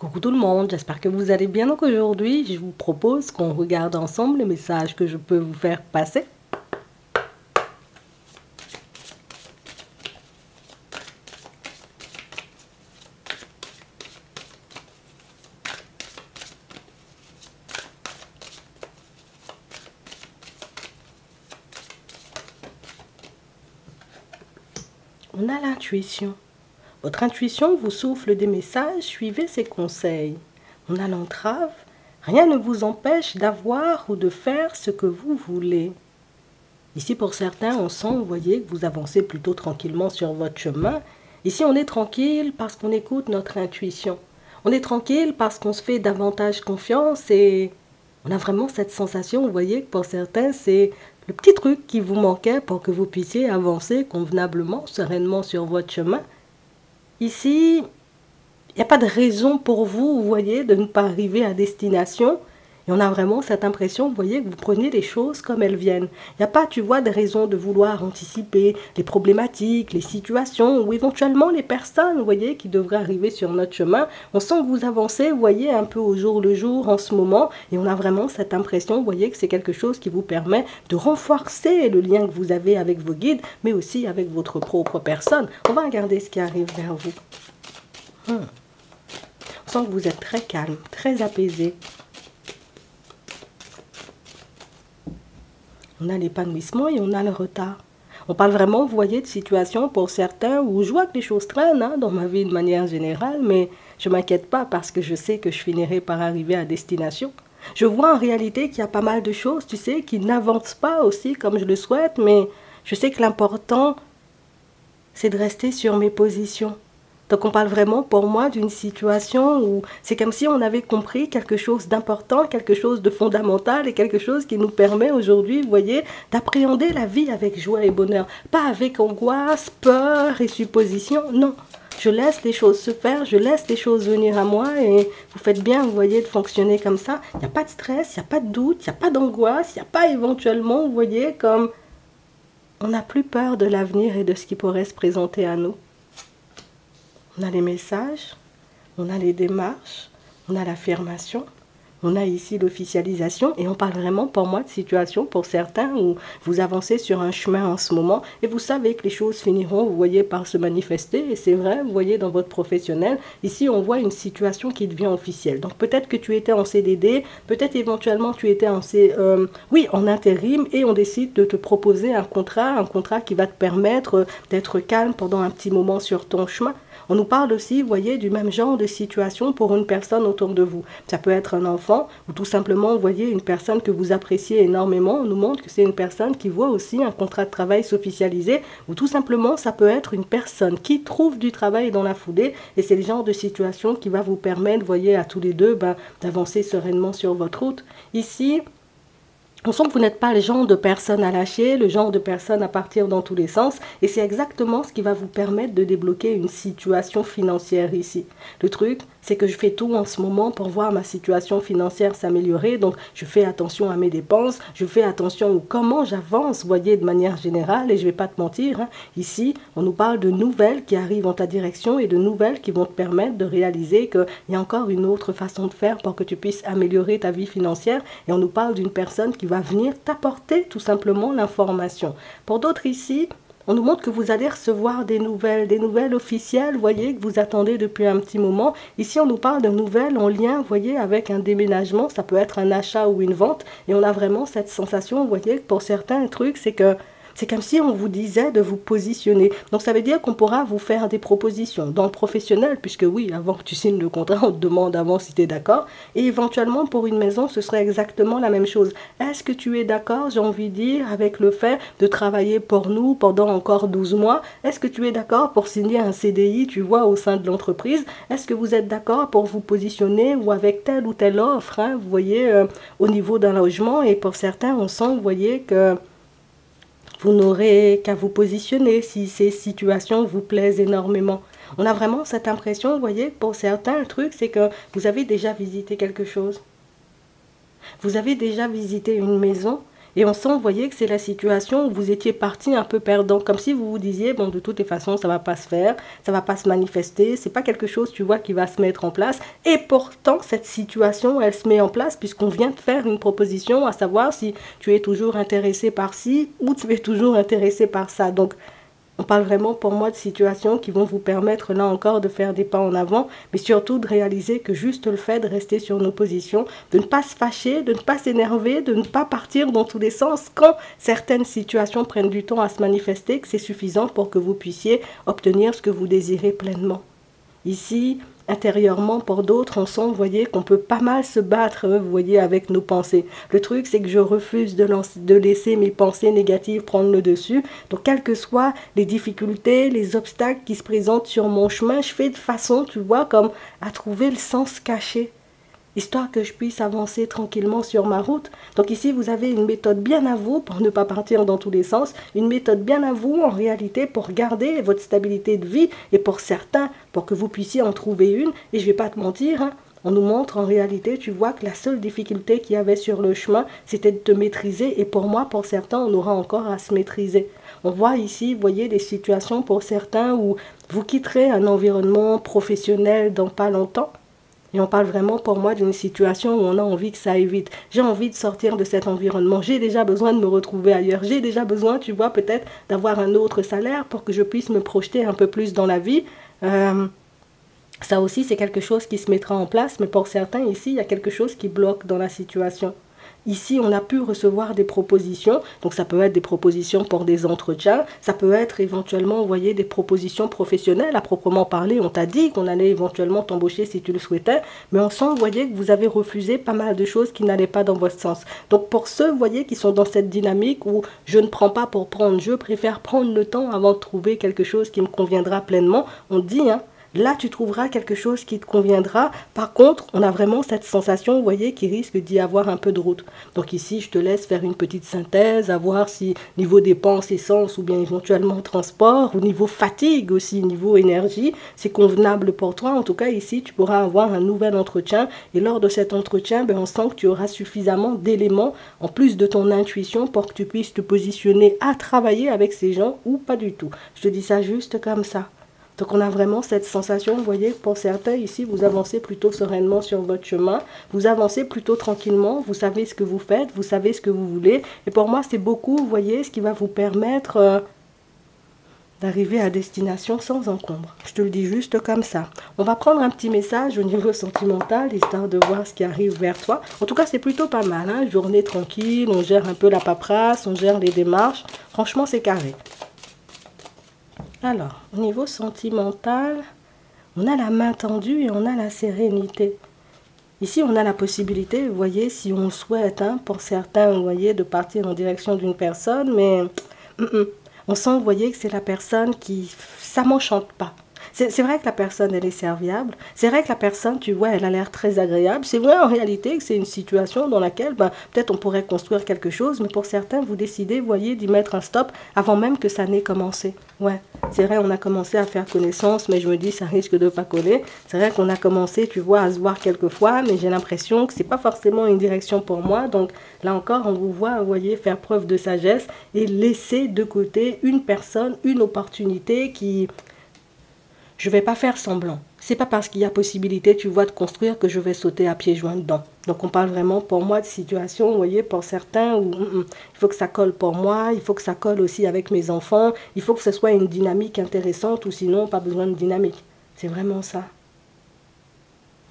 Coucou tout le monde, j'espère que vous allez bien. Donc aujourd'hui, je vous propose qu'on regarde ensemble les messages que je peux vous faire passer. On a l'intuition. Votre intuition vous souffle des messages, suivez ses conseils. On a l'entrave. Rien ne vous empêche d'avoir ou de faire ce que vous voulez. Ici, pour certains, on sent, vous voyez, que vous avancez plutôt tranquillement sur votre chemin. Ici, on est tranquille parce qu'on écoute notre intuition. On est tranquille parce qu'on se fait davantage confiance et on a vraiment cette sensation, vous voyez, que pour certains, c'est le petit truc qui vous manquait pour que vous puissiez avancer convenablement, sereinement sur votre chemin. Ici, il n'y a pas de raison pour vous, vous voyez, de ne pas arriver à destination. Et on a vraiment cette impression, vous voyez, que vous prenez les choses comme elles viennent. Il n'y a pas, tu vois, de raison de vouloir anticiper les problématiques, les situations ou éventuellement les personnes, vous voyez, qui devraient arriver sur notre chemin. On sent que vous avancez, vous voyez, un peu au jour le jour en ce moment. Et on a vraiment cette impression, vous voyez, que c'est quelque chose qui vous permet de renforcer le lien que vous avez avec vos guides, mais aussi avec votre propre personne. On va regarder ce qui arrive vers vous. On sent que vous êtes très calme, très apaisé. On a l'épanouissement et on a le retard. On parle vraiment, vous voyez, de situations pour certains où je vois que les choses traînent dans ma vie de manière générale, mais je ne m'inquiète pas parce que je sais que je finirai par arriver à destination. Je vois en réalité qu'il y a pas mal de choses, tu sais, qui n'avancent pas aussi comme je le souhaite, mais je sais que l'important, c'est de rester sur mes positions. Donc on parle vraiment pour moi d'une situation où c'est comme si on avait compris quelque chose d'important, quelque chose de fondamental et quelque chose qui nous permet aujourd'hui, vous voyez, d'appréhender la vie avec joie et bonheur. Pas avec angoisse, peur et supposition, non. Je laisse les choses se faire, je laisse les choses venir à moi et vous faites bien, vous voyez, de fonctionner comme ça. Il n'y a pas de stress, il n'y a pas de doute, il n'y a pas d'angoisse, il n'y a pas éventuellement, vous voyez, comme on n'a plus peur de l'avenir et de ce qui pourrait se présenter à nous. On a les messages, on a les démarches, on a l'affirmation, on a ici l'officialisation et on parle vraiment pour moi de situation pour certains où vous avancez sur un chemin en ce moment et vous savez que les choses finiront, vous voyez, par se manifester et c'est vrai, vous voyez, dans votre professionnel, ici on voit une situation qui devient officielle. Donc peut-être que tu étais en CDD, peut-être éventuellement tu étais en intérim et on décide de te proposer un contrat qui va te permettre d'être calme pendant un petit moment sur ton chemin. On nous parle aussi, vous voyez, du même genre de situation pour une personne autour de vous. Ça peut être un enfant ou tout simplement, vous voyez, une personne que vous appréciez énormément. On nous montre que c'est une personne qui voit aussi un contrat de travail s'officialiser ou tout simplement, ça peut être une personne qui trouve du travail dans la foulée et c'est le genre de situation qui va vous permettre, vous voyez, à tous les deux, d'avancer sereinement sur votre route. Ici, on sent que vous n'êtes pas le genre de personne à lâcher, le genre de personne à partir dans tous les sens. Et c'est exactement ce qui va vous permettre de débloquer une situation financière ici. Le truc, c'est que je fais tout en ce moment pour voir ma situation financière s'améliorer. Donc, je fais attention à mes dépenses, je fais attention à comment j'avance, vous voyez, de manière générale. Et je ne vais pas te mentir, ici, on nous parle de nouvelles qui arrivent en ta direction et de nouvelles qui vont te permettre de réaliser qu'il y a encore une autre façon de faire pour que tu puisses améliorer ta vie financière. Et on nous parle d'une personne qui va venir t'apporter tout simplement l'information. Pour d'autres ici, on nous montre que vous allez recevoir des nouvelles officielles, vous voyez, que vous attendez depuis un petit moment. Ici, on nous parle de nouvelles en lien, vous voyez, avec un déménagement. Ça peut être un achat ou une vente. Et on a vraiment cette sensation, vous voyez, que pour certains trucs, c'est que c'est comme si on vous disait de vous positionner. Donc ça veut dire qu'on pourra vous faire des propositions dans le professionnel, puisque oui, avant que tu signes le contrat, on te demande avant si tu es d'accord. Et éventuellement pour une maison, ce serait exactement la même chose. Est-ce que tu es d'accord, j'ai envie de dire, avec le fait de travailler pour nous pendant encore 12 mois? Est-ce que tu es d'accord pour signer un CDI, tu vois, au sein de l'entreprise? Est-ce que vous êtes d'accord pour vous positionner ou avec telle ou telle offre, vous voyez, au niveau d'un logement? Et pour certains, on sent, vous voyez, que vous n'aurez qu'à vous positionner si ces situations vous plaisent énormément. On a vraiment cette impression, vous voyez, pour certains, le truc, c'est que vous avez déjà visité quelque chose. Vous avez déjà visité une maison Et on sent, vous voyez, que c'est la situation où vous étiez parti un peu perdant, comme si vous vous disiez, bon, de toutes les façons, ça va pas se faire, ça va pas se manifester, c'est pas quelque chose, tu vois, qui va se mettre en place. Et pourtant, cette situation, elle se met en place puisqu'on vient de faire une proposition, à savoir si tu es toujours intéressé par ci ou tu es toujours intéressé par ça. Donc, on parle vraiment pour moi de situations qui vont vous permettre là encore de faire des pas en avant, mais surtout de réaliser que juste le fait de rester sur nos positions, de ne pas se fâcher, de ne pas s'énerver, de ne pas partir dans tous les sens quand certaines situations prennent du temps à se manifester, que c'est suffisant pour que vous puissiez obtenir ce que vous désirez pleinement. Ici, intérieurement, pour d'autres, on sent, vous voyez, qu'on peut pas mal se battre, vous voyez, avec nos pensées. Le truc, c'est que je refuse de laisser mes pensées négatives prendre le dessus. Donc, quelles que soient les difficultés, les obstacles qui se présentent sur mon chemin, je fais de façon, tu vois, comme à trouver le sens caché, histoire que je puisse avancer tranquillement sur ma route. Donc ici, vous avez une méthode bien à vous pour ne pas partir dans tous les sens, une méthode bien à vous en réalité pour garder votre stabilité de vie et pour certains, pour que vous puissiez en trouver une. Et je ne vais pas te mentir, hein, on nous montre en réalité, tu vois que la seule difficulté qu'il y avait sur le chemin, c'était de te maîtriser. Et pour moi, pour certains, on aura encore à se maîtriser. On voit ici, vous voyez, des situations pour certains où vous quitterez un environnement professionnel dans pas longtemps. Et on parle vraiment pour moi d'une situation où on a envie que ça aille vite. J'ai envie de sortir de cet environnement. J'ai déjà besoin de me retrouver ailleurs. J'ai déjà besoin, tu vois, peut-être d'avoir un autre salaire pour que je puisse me projeter un peu plus dans la vie. Ça aussi, c'est quelque chose qui se mettra en place. Mais pour certains, ici, il y a quelque chose qui bloque dans la situation. Ici, on a pu recevoir des propositions, donc ça peut être des propositions pour des entretiens, ça peut être éventuellement, vous voyez, des propositions professionnelles à proprement parler. On t'a dit qu'on allait éventuellement t'embaucher si tu le souhaitais, mais on sent, vous voyez, que vous avez refusé pas mal de choses qui n'allaient pas dans votre sens. Donc pour ceux, vous voyez, qui sont dans cette dynamique où je ne prends pas pour prendre, je préfère prendre le temps avant de trouver quelque chose qui me conviendra pleinement, on dit, hein, là, tu trouveras quelque chose qui te conviendra. Par contre, on a vraiment cette sensation, vous voyez, qu'il risque d'y avoir un peu de route. Donc ici, je te laisse faire une petite synthèse, à voir si niveau dépenses, essence ou bien éventuellement transport, ou niveau fatigue aussi, niveau énergie, c'est convenable pour toi. En tout cas, ici, tu pourras avoir un nouvel entretien. Et lors de cet entretien, on sent que tu auras suffisamment d'éléments, en plus de ton intuition, pour que tu puisses te positionner à travailler avec ces gens ou pas du tout. Je te dis ça juste comme ça. Donc on a vraiment cette sensation, vous voyez, pour certains ici, vous avancez plutôt sereinement sur votre chemin, vous avancez plutôt tranquillement, vous savez ce que vous faites, vous savez ce que vous voulez. Et pour moi, c'est beaucoup, vous voyez, ce qui va vous permettre d'arriver à destination sans encombre. Je te le dis juste comme ça. On va prendre un petit message au niveau sentimental, histoire de voir ce qui arrive vers toi. En tout cas, c'est plutôt pas mal, hein, journée tranquille, on gère un peu la paperasse, on gère les démarches. Franchement, c'est carré. Alors, au niveau sentimental, on a la main tendue et on a la sérénité. Ici, on a la possibilité, vous voyez, si on souhaite, hein, pour certains, vous voyez, de partir en direction d'une personne, mais on sent, vous voyez, que c'est la personne qui... ça m'enchante pas. C'est vrai que la personne, elle est serviable. C'est vrai que la personne, tu vois, elle a l'air très agréable. C'est vrai en réalité que c'est une situation dans laquelle, peut-être on pourrait construire quelque chose, mais pour certains, vous décidez, vous voyez, d'y mettre un stop avant même que ça n'ait commencé. Ouais, c'est vrai, on a commencé à faire connaissance, mais je me dis, ça risque de pas coller. C'est vrai qu'on a commencé, tu vois, à se voir quelques fois, mais j'ai l'impression que c'est pas forcément une direction pour moi. Donc là encore, on vous voit, vous voyez, faire preuve de sagesse et laisser de côté une personne, une opportunité qui... Je ne vais pas faire semblant. C'est pas parce qu'il y a possibilité, tu vois, de construire que je vais sauter à pieds joints dedans. Donc on parle vraiment pour moi de situation, vous voyez, pour certains où il faut que ça colle pour moi, il faut que ça colle aussi avec mes enfants, il faut que ce soit une dynamique intéressante ou sinon pas besoin de dynamique. C'est vraiment ça.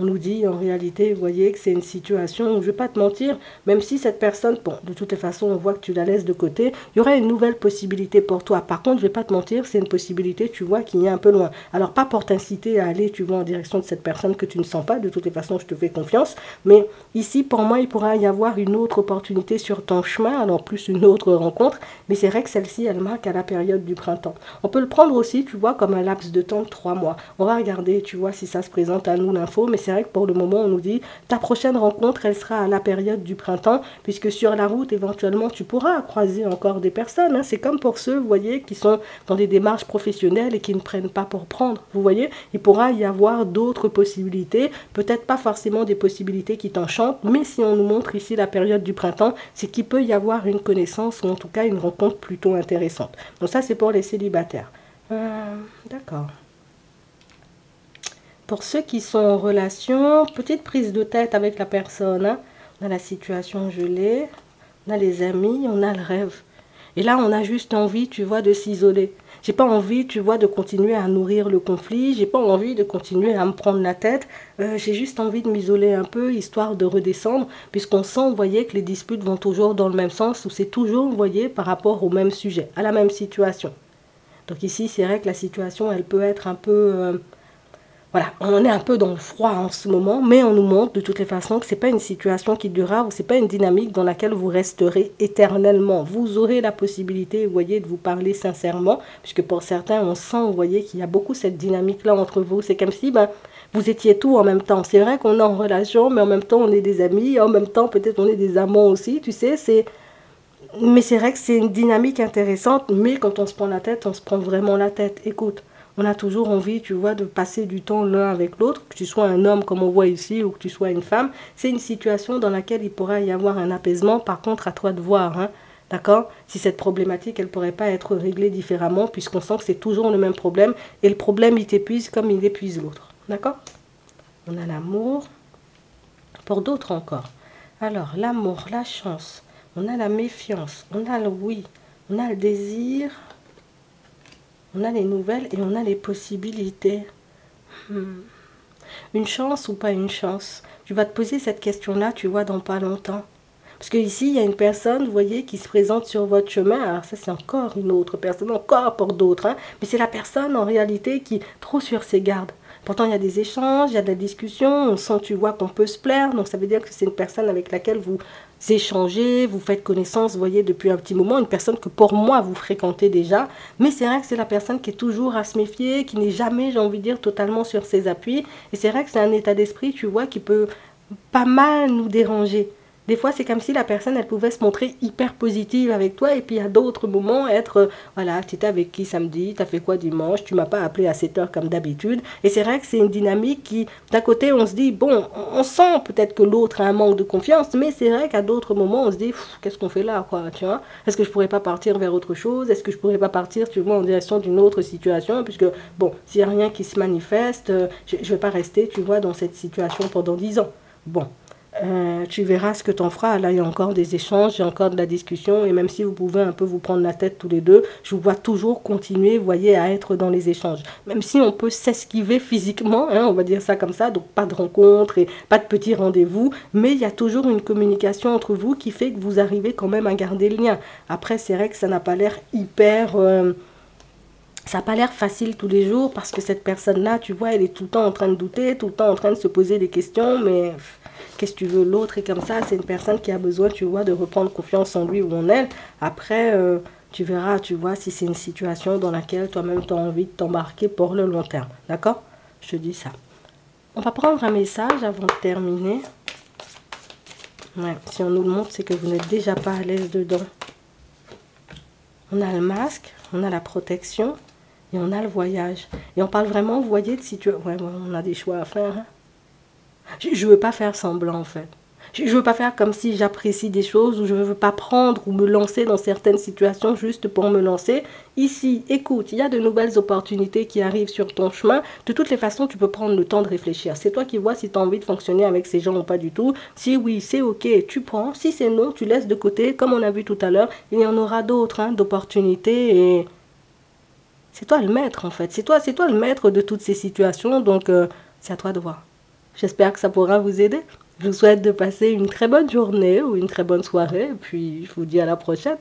On nous dit en réalité, vous voyez, que c'est une situation où, je ne vais pas te mentir, même si cette personne, bon, de toutes les façons, on voit que tu la laisses de côté, il y aurait une nouvelle possibilité pour toi. Par contre, je ne vais pas te mentir, c'est une possibilité, tu vois, qui est un peu loin. Alors, pas pour t'inciter à aller, tu vois, en direction de cette personne que tu ne sens pas, de toutes les façons, je te fais confiance, mais ici, pour moi, il pourra y avoir une autre opportunité sur ton chemin, alors plus une autre rencontre, mais c'est vrai que celle-ci, elle marque à la période du printemps. On peut le prendre aussi, tu vois, comme un laps de temps de 3 mois. On va regarder, tu vois, si ça se présente à nous l'info, mais c'est vrai que pour le moment, on nous dit, ta prochaine rencontre, elle sera à la période du printemps, puisque sur la route, éventuellement, tu pourras croiser encore des personnes. Hein. C'est comme pour ceux, vous voyez, qui sont dans des démarches professionnelles et qui ne prennent pas pour prendre. Vous voyez, il pourra y avoir d'autres possibilités, peut-être pas forcément des possibilités qui t'enchantent, mais si on nous montre ici la période du printemps, c'est qu'il peut y avoir une connaissance ou en tout cas une rencontre plutôt intéressante. Donc ça, c'est pour les célibataires. D'accord. Pour ceux qui sont en relation, petite prise de tête avec la personne. Hein. On a la situation gelée, on a les amis, on a le rêve. Et là, on a juste envie, tu vois, de s'isoler. J'ai pas envie, tu vois, de continuer à nourrir le conflit. J'ai pas envie de continuer à me prendre la tête. J'ai juste envie de m'isoler un peu, histoire de redescendre, puisqu'on sent, vous voyez, que les disputes vont toujours dans le même sens, ou c'est toujours, vous voyez, par rapport au même sujet, à la même situation. Donc ici, c'est vrai que la situation, elle peut être un peu... voilà, on est un peu dans le froid en ce moment, mais on nous montre de toutes les façons que ce n'est pas une situation qui durera, ou ce n'est pas une dynamique dans laquelle vous resterez éternellement. Vous aurez la possibilité, vous voyez, de vous parler sincèrement, puisque pour certains, on sent, vous voyez, qu'il y a beaucoup cette dynamique-là entre vous. C'est comme si vous étiez tout en même temps. C'est vrai qu'on est en relation, mais en même temps, on est des amis, en même temps, peut-être on est des amants aussi, tu sais, Mais c'est vrai que c'est une dynamique intéressante, mais quand on se prend la tête, on se prend vraiment la tête. Écoute, on a toujours envie, tu vois, de passer du temps l'un avec l'autre, que tu sois un homme comme on voit ici ou que tu sois une femme. C'est une situation dans laquelle il pourra y avoir un apaisement. Par contre, à toi de voir, hein, d'accord? Si cette problématique, elle ne pourrait pas être réglée différemment, puisqu'on sent que c'est toujours le même problème. Et le problème, il t'épuise comme il épuise l'autre. D'accord? On a l'amour. Pour d'autres encore. Alors, l'amour, la chance. On a la méfiance, on a le oui, on a le désir, on a les nouvelles et on a les possibilités. Une chance ou pas une chance? Tu vas te poser cette question-là, tu vois, dans pas longtemps. Parce que ici, il y a une personne, vous voyez, qui se présente sur votre chemin. Alors ça, c'est encore une autre personne, encore pour d'autres. Hein. Mais c'est la personne, en réalité, qui est trop sur ses gardes. Pourtant, il y a des échanges, il y a de la discussion, on sent, tu vois, qu'on peut se plaire. Donc, ça veut dire que c'est une personne avec laquelle vous échangez, vous faites connaissance, vous voyez, depuis un petit moment. Une personne que, pour moi, vous fréquentez déjà. Mais c'est vrai que c'est la personne qui est toujours à se méfier, qui n'est jamais, j'ai envie de dire, totalement sur ses appuis. Et c'est vrai que c'est un état d'esprit, tu vois, qui peut pas mal nous déranger. Des fois, c'est comme si la personne, elle pouvait se montrer hyper positive avec toi. Et puis, à d'autres moments, être, voilà, tu étais avec qui samedi, tu as fait quoi dimanche, tu m'as pas appelé à 7 heures comme d'habitude. Et c'est vrai que c'est une dynamique qui, d'un côté, on se dit, bon, on sent peut-être que l'autre a un manque de confiance. Mais c'est vrai qu'à d'autres moments, on se dit, qu'est-ce qu'on fait là, quoi, tu vois? Est-ce que je pourrais pas partir vers autre chose? Est-ce que je pourrais pas partir, tu vois, en direction d'une autre situation? Puisque, bon, s'il n'y a rien qui se manifeste, je vais pas rester, tu vois, dans cette situation pendant 10 ans. Bon. Tu verras ce que t'en feras. Là, il y a encore des échanges, il y a encore de la discussion. Et même si vous pouvez un peu vous prendre la tête tous les deux, je vous vois toujours continuer, vous voyez, à être dans les échanges. Même si on peut s'esquiver physiquement, hein, on va dire ça comme ça. Donc, pas de rencontre et pas de petits rendez-vous. Mais il y a toujours une communication entre vous qui fait que vous arrivez quand même à garder le lien. Après, c'est vrai que ça n'a pas l'air hyper... ça n'a pas l'air facile tous les jours parce que cette personne-là, tu vois, elle est tout le temps en train de douter, tout le temps en train de se poser des questions, mais qu'est-ce que tu veux, l'autre est comme ça, c'est une personne qui a besoin, tu vois, de reprendre confiance en lui ou en elle. Après, tu verras, tu vois, si c'est une situation dans laquelle toi-même tu as envie de t'embarquer pour le long terme, d'accord? Je te dis ça. On va prendre un message avant de terminer. Ouais, si on nous le montre, c'est que vous n'êtes déjà pas à l'aise dedans. On a le masque, on a la protection. Et on a le voyage. Et on parle vraiment, vous voyez, de situation. Ouais, on a des choix à faire. Hein. Je ne veux pas faire semblant, en fait. Je ne veux pas faire comme si j'apprécie des choses ou je ne veux pas prendre ou me lancer dans certaines situations juste pour me lancer. Ici, écoute, il y a de nouvelles opportunités qui arrivent sur ton chemin. De toutes les façons, tu peux prendre le temps de réfléchir. C'est toi qui vois si tu as envie de fonctionner avec ces gens ou pas du tout. Si oui, c'est ok, tu prends. Si c'est non, tu laisses de côté. Comme on a vu tout à l'heure, il y en aura d'autres, hein, d'opportunités et... c'est toi le maître en fait, c'est toi le maître de toutes ces situations, donc c'est à toi de voir. J'espère que ça pourra vous aider. Je vous souhaite de passer une très bonne journée ou une très bonne soirée, et puis je vous dis à la prochaine.